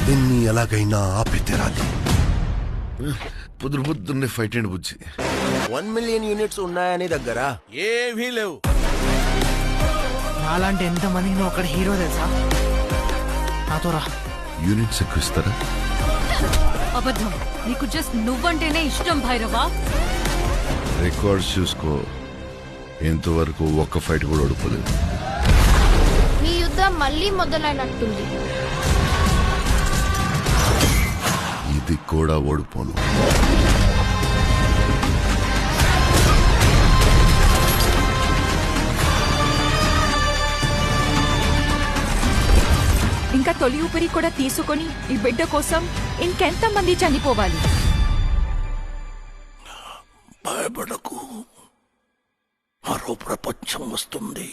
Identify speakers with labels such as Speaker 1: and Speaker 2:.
Speaker 1: దీన్ని ఎలాగైనా ఆపి తీరాలి.
Speaker 2: పొద్దున్నే ఫైట్ అండి బుజ్జి.
Speaker 1: 1 మిలియన్ యూనిట్స్ ఉన్నాయని దగ్గర
Speaker 2: ఏమీ లేవు.
Speaker 3: నాలాంటి ఎంత మందికి నువ్వు అక్కడ హీరో తెలుసా? నాతో రా.
Speaker 2: యూనిట్స్ ఎక్కువ ఇస్తారా?
Speaker 4: అబద్ధం. నీకు జస్ట్ నువ్వంటేనే ఇష్టం భైరవా.
Speaker 2: రికార్డ్స్ చూసుకో, ఇంతవరకు ఒక్క ఫైట్ కూడా ఓడిపోలేదు.
Speaker 5: ఈ యుద్ధం మళ్ళీ మొదలైనట్టుంది.
Speaker 2: ఇది కూడా ఓడిపోను.
Speaker 6: ఇంకా తొలి ఊపిరి కూడా తీసుకొని ఈ బిడ్డ కోసం ఇంకెంత మంది చనిపోవాలి?
Speaker 1: భయపడకు, మరో ప్రపంచం వస్తుంది.